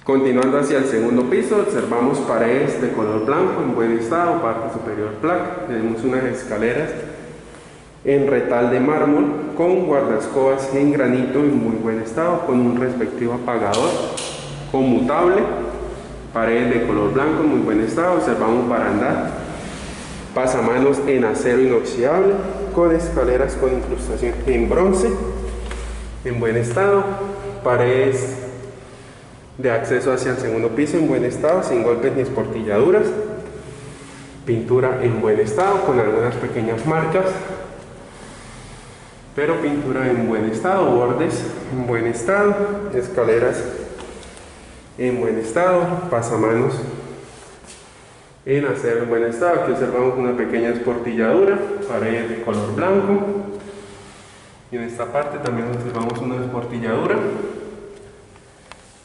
Continuando hacia el segundo piso, observamos paredes de color blanco en buen estado, parte superior placa. Tenemos unas escaleras en retal de mármol con guardascobas en granito en muy buen estado, con un respectivo apagador conmutable. Paredes de color blanco en muy buen estado. Observamos barandal, pasamanos en acero inoxidable, con escaleras con incrustación en bronce en buen estado. Paredes de acceso hacia el segundo piso en buen estado, sin golpes ni esportilladuras. Pintura en buen estado, con algunas pequeñas marcas, pero pintura en buen estado. Bordes en buen estado, escaleras en buen estado, pasamanos en acero en buen estado. Aquí observamos una pequeña esportilladura, paredes de color blanco, y en esta parte también observamos una esportilladura.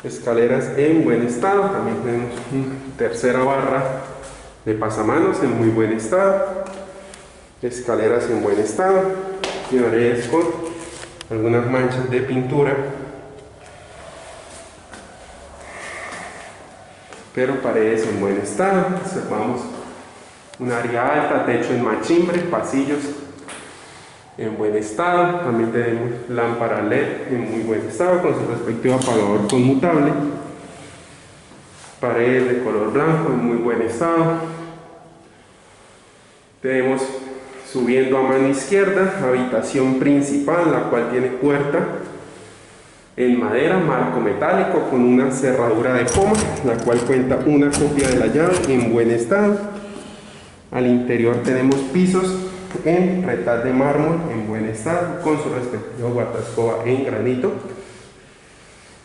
Escaleras en buen estado, también tenemos una tercera barra de pasamanos en muy buen estado. Escaleras en buen estado, y paredes con algunas manchas de pintura, pero paredes en buen estado. Observamos un área alta, techo en machimbre, pasillos en buen estado. También tenemos lámpara LED en muy buen estado con su respectivo apagador conmutable. Paredes de color blanco en muy buen estado. Tenemos, subiendo a mano izquierda, habitación principal, la cual tiene puerta en madera, marco metálico con una cerradura de coma, la cual cuenta una copia de la llave en buen estado. Al interior tenemos pisos en retal de mármol en buen estado, con su respectivo guardascoba en granito.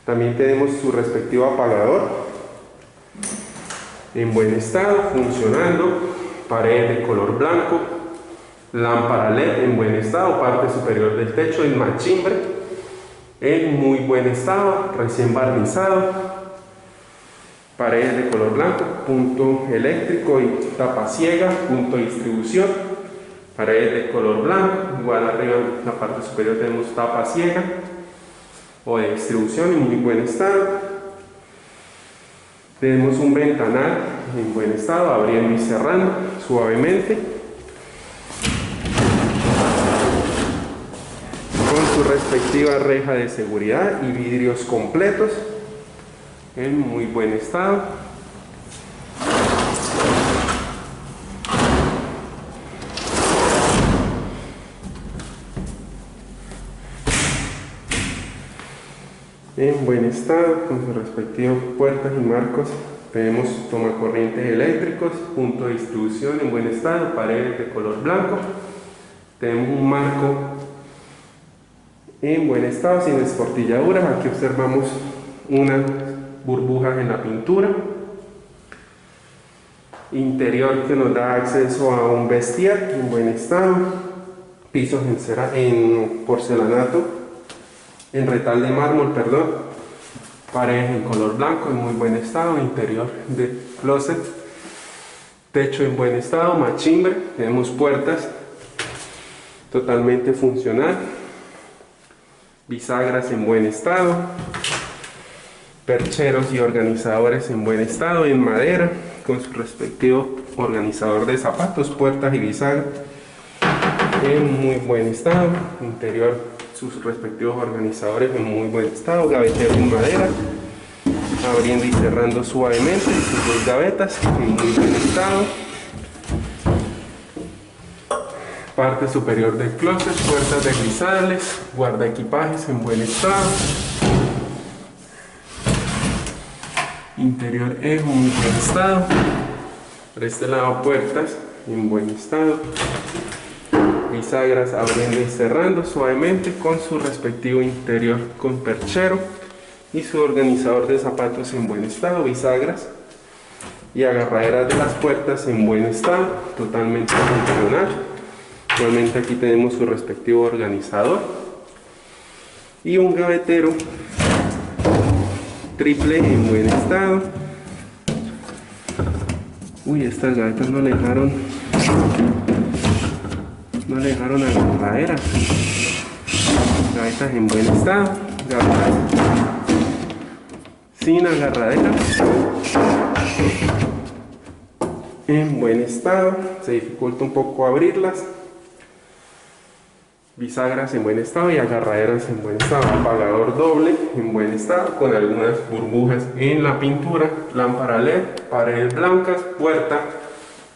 También tenemos su respectivo apagador en buen estado, funcionando. Pared de color blanco, lámpara LED en buen estado, parte superior del techo en machimbre en muy buen estado, recién barnizado. Paredes de color blanco, punto eléctrico y tapa ciega, punto de distribución. Paredes de color blanco, igual arriba en la parte superior tenemos tapa ciega o de distribución en muy buen estado. Tenemos un ventanal en buen estado, abriendo y cerrando suavemente, con su respectiva reja de seguridad y vidrios completos en muy buen estado. En buen estado, con sus respectivos puertas y marcos. Tenemos tomacorrientes eléctricos, punto de distribución en buen estado, paredes de color blanco. Tenemos un marco en buen estado, sin esportilladuras. Aquí observamos unas burbujas en la pintura. Interior que nos da acceso a un vestier en buen estado. Pisos en porcelanato, en retal de mármol, perdón. Paredes en color blanco en muy buen estado. Interior de closet. Techo en buen estado, machimbre. Tenemos puertas totalmente funcional. Bisagras en buen estado. Percheros y organizadores en buen estado, en madera, con su respectivo organizador de zapatos, puertas y bisagras en muy buen estado. Interior, sus respectivos organizadores en muy buen estado. Gavetero en madera, abriendo y cerrando suavemente, sus dos gavetas en muy buen estado. Parte superior del closet, puertas deslizables, guarda equipajes en buen estado. Interior en muy buen estado. Por este lado, puertas en buen estado. Bisagras abriendo y cerrando suavemente, con su respectivo interior con perchero y su organizador de zapatos en buen estado. Bisagras y agarraderas de las puertas en buen estado, totalmente funcional. Igualmente aquí tenemos su respectivo organizador y un gavetero triple en buen estado. Uy, estas gavetas no le dejaron agarraderas. Gavetas en buen estado, gavetas sin agarradera, en buen estado, se dificulta un poco abrirlas. Bisagras en buen estado y agarraderas en buen estado. Apagador doble en buen estado con algunas burbujas en la pintura. Lámpara LED, paredes blancas, puerta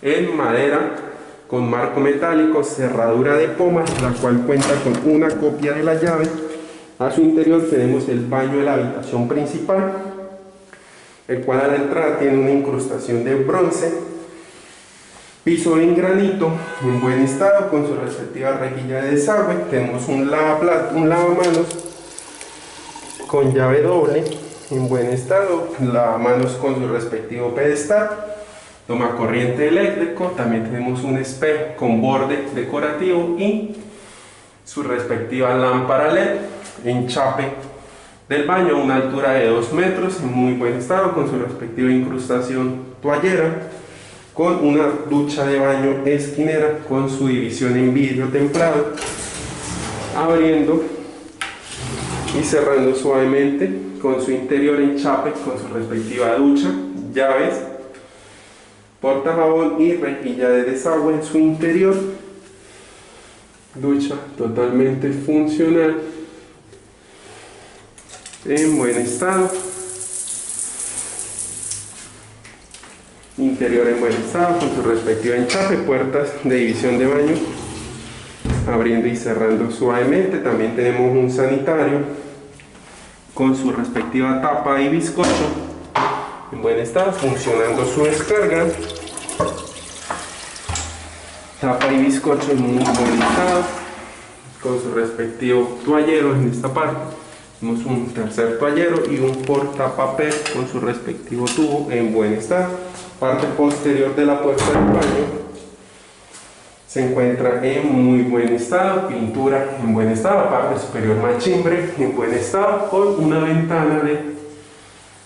en madera con marco metálico, cerradura de poma, la cual cuenta con una copia de la llave. A su interior tenemos el baño de la habitación principal, el cual a la entrada tiene una incrustación de bronce. Piso en granito en buen estado con su respectiva rejilla de desagüe. Tenemos un lavamanos con llave doble en buen estado, lavamanos con su respectivo pedestal, toma corriente eléctrico. También tenemos un espejo con borde decorativo y su respectiva lámpara LED. Enchape del baño a una altura de 2 metros en muy buen estado con su respectiva incrustación toallera, con una ducha de baño esquinera con su división en vidrio templado, abriendo y cerrando suavemente con su interior enchape con su respectiva ducha, llaves, portajabón y rejilla de desagüe en su interior. Ducha totalmente funcional, en buen estado. Interior en buen estado con su respectiva enchape, puertas de división de baño abriendo y cerrando suavemente. También tenemos un sanitario con su respectiva tapa y bizcocho en buen estado, funcionando su descarga. Tapa y bizcocho en muy buen estado con su respectivo toallero. En esta parte tenemos un tercer toallero y un portapapel con su respectivo tubo en buen estado. Parte posterior de la puerta del baño se encuentra en muy buen estado, pintura en buen estado, la parte superior machimbre en buen estado con una ventana de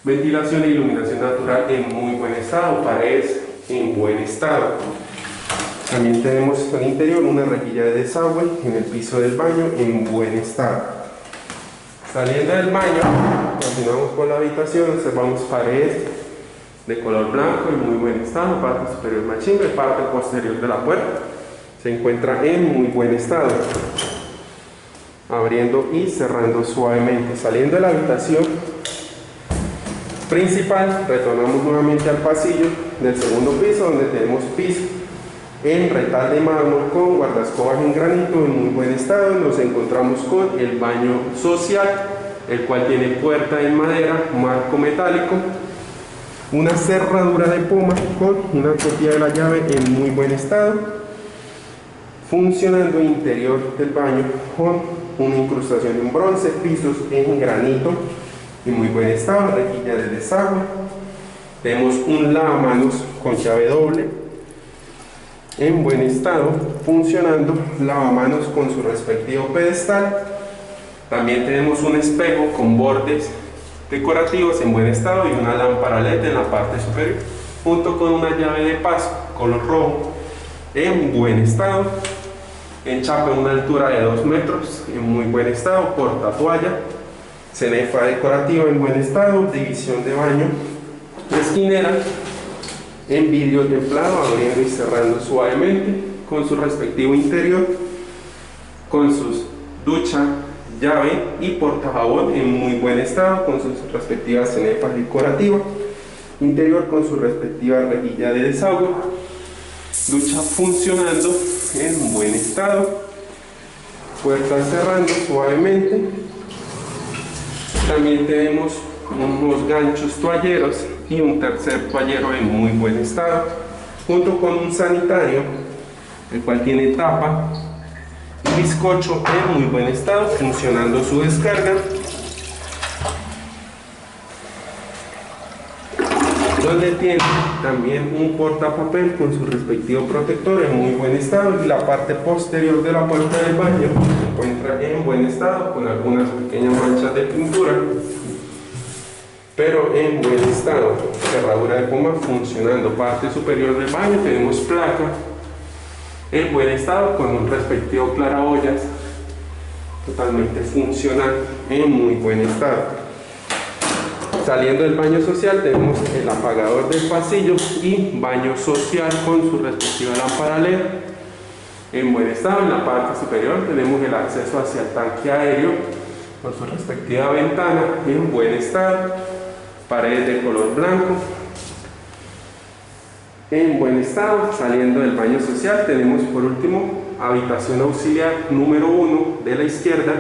ventilación e iluminación natural en muy buen estado, paredes en buen estado. También tenemos al interior una rejilla de desagüe en el piso del baño en buen estado. Saliendo del baño, continuamos con la habitación, observamos paredes de color blanco en muy buen estado, parte superior machimbre, parte posterior de la puerta se encuentra en muy buen estado, abriendo y cerrando suavemente. Saliendo de la habitación principal, retornamos nuevamente al pasillo del segundo piso, donde tenemos piso en retal de mármol con guardascobas en granito en muy buen estado. Nos encontramos con el baño social, el cual tiene puerta en madera, marco metálico, una cerradura de poma con una copia de la llave en muy buen estado, funcionando interior del baño con una incrustación en bronce, pisos en granito en muy buen estado, rejilla de desagüe. Tenemos un lavamanos con llave doble en buen estado, funcionando, lavamanos con su respectivo pedestal. También tenemos un espejo con bordes decorativos en buen estado y una lámpara LED en la parte superior, junto con una llave de paso color rojo en buen estado. Enchape a una altura de 2 metros en muy buen estado, portatoalla, cenefa decorativa en buen estado, división de baño esquinera en vidrio templado, abriendo y cerrando suavemente con su respectivo interior, con sus ducha, llave y portajabón en muy buen estado con sus respectivas cenefas decorativas. Interior con su respectiva rejilla de desagüe. Ducha funcionando en buen estado. Puerta cerrando suavemente. También tenemos unos ganchos toalleros y un tercer toallero en muy buen estado, junto con un sanitario, el cual tiene tapa y bizcocho en muy buen estado, funcionando su descarga, donde tiene también un portapapel con su respectivo protector en muy buen estado, y la parte posterior de la puerta del baño se encuentra en buen estado con algunas pequeñas manchas de pintura, pero en buen estado. Cerradura de poma funcionando. Parte superior del baño tenemos placa en buen estado con un respectivo claraboyas totalmente funcional en muy buen estado. Saliendo del baño social tenemos el apagador del pasillo y baño social con su respectiva lámpara LED en buen estado. En la parte superior tenemos el acceso hacia el tanque aéreo con su respectiva ventana en buen estado, paredes de color blanco en buen estado. Saliendo del baño social tenemos por último habitación auxiliar número 1 de la izquierda,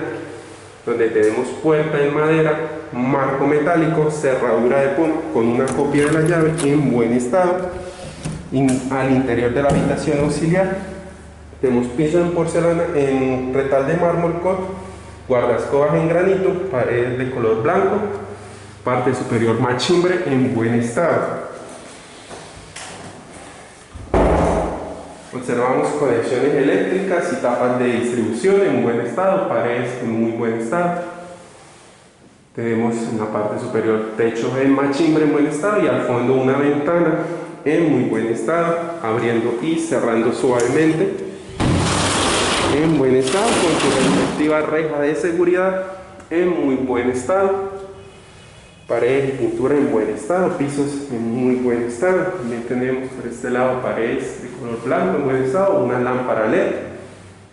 donde tenemos puerta en madera, marco metálico, cerradura de poma con una copia de la llave en buen estado. Al interior de la habitación auxiliar tenemos piso en porcelana en retal de mármol con guardascobas en granito, paredes de color blanco, parte superior machimbre en buen estado. Observamos conexiones eléctricas y tapas de distribución en buen estado, paredes en muy buen estado. Tenemos en la parte superior techo en machimbre en buen estado y al fondo una ventana en muy buen estado, abriendo y cerrando suavemente en buen estado con su respectiva reja de seguridad en muy buen estado. Paredes y pintura en buen estado, pisos en muy buen estado. También tenemos por este lado paredes de color blanco en buen estado, una lámpara LED,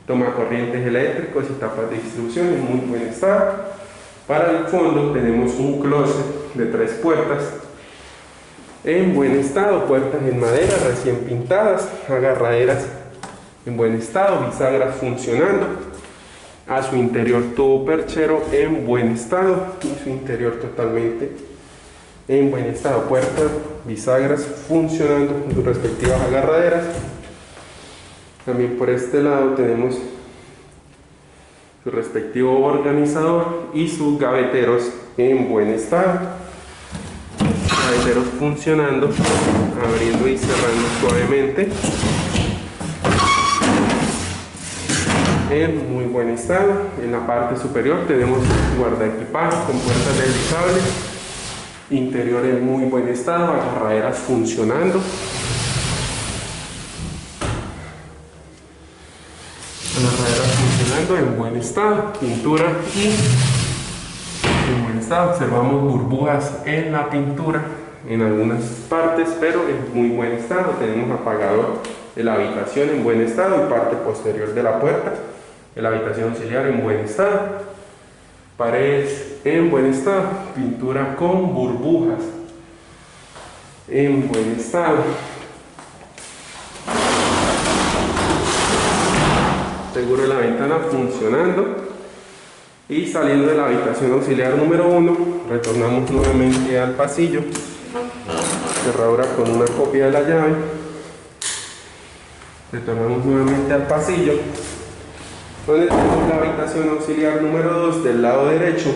toma corrientes eléctricos y tapas de distribución en muy buen estado. Para el fondo tenemos un closet de 3 puertas en buen estado, puertas en madera recién pintadas, agarraderas en buen estado, bisagras funcionando. A su interior tubo perchero en buen estado y su interior totalmente en buen estado, puertas, bisagras funcionando con sus respectivas agarraderas. También por este lado tenemos su respectivo organizador y sus gaveteros en buen estado, gaveteros funcionando, abriendo y cerrando suavemente en muy buen estado. En la parte superior tenemos guardaequipaje con puertas deslizables, interior en muy buen estado, agarraderas funcionando, en buen estado, pintura y en buen estado. Observamos burbujas en la pintura en algunas partes, pero en muy buen estado. Tenemos apagador de la habitación en buen estado y parte posterior de la puerta de la habitación auxiliar en buen estado, paredes en buen estado, pintura con burbujas en buen estado. Seguro de la ventana funcionando. Y saliendo de la habitación auxiliar número 1, retornamos nuevamente al pasillo, cerradura con una copia de la llave. Retornamos nuevamente al pasillo, donde tenemos la habitación auxiliar número 2 del lado derecho,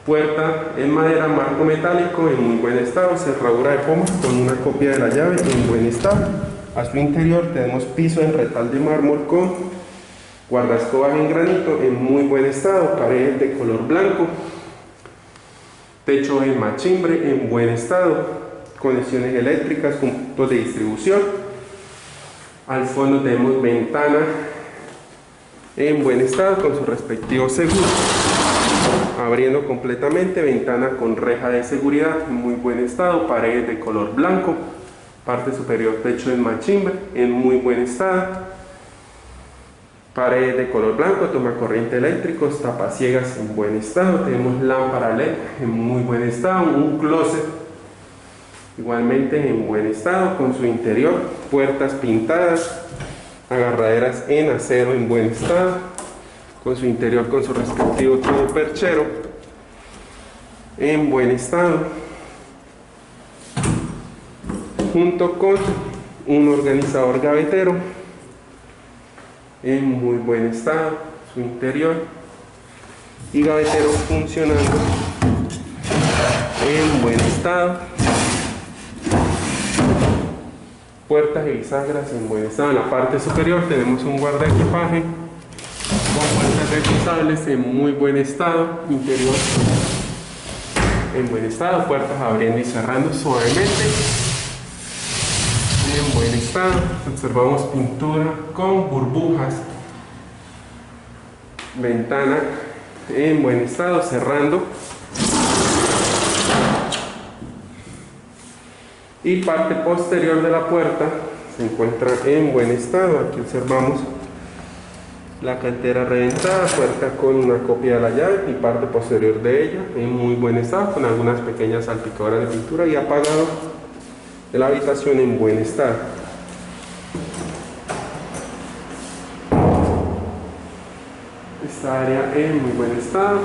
puerta en madera, marco metálico en muy buen estado, cerradura de poma con una copia de la llave en buen estado. A su interior tenemos piso en retal de mármol con guardascobas en granito en muy buen estado, paredes de color blanco, techo en machimbre en buen estado, conexiones eléctricas con puntos de distribución. Al fondo tenemos ventana en buen estado con su respectivo seguro, abriendo completamente, ventana con reja de seguridad en muy buen estado, paredes de color blanco, parte superior techo en machimbre en muy buen estado, paredes de color blanco, toma corriente eléctricos, tapaciegas en buen estado. Tenemos lámpara LED en muy buen estado, un closet igualmente en buen estado con su interior, puertas pintadas, agarraderas en acero en buen estado, con su interior con su respectivo tubo perchero en buen estado, junto con un organizador gavetero en muy buen estado, su interior y gavetero funcionando en buen estado, puertas y bisagras en buen estado. En la parte superior tenemos un guardaequipaje con puertas deslizables en muy buen estado, interior en buen estado, puertas abriendo y cerrando suavemente en buen estado. Observamos pintura con burbujas, ventana en buen estado, cerrando Y parte posterior de la puerta se encuentra en buen estado. Aquí observamos la cantera reventada, puerta con una copia de la llave y parte posterior de ella en muy buen estado, con algunas pequeñas salpicaduras de pintura, y apagado de la habitación en buen estado. Esta área en muy buen estado.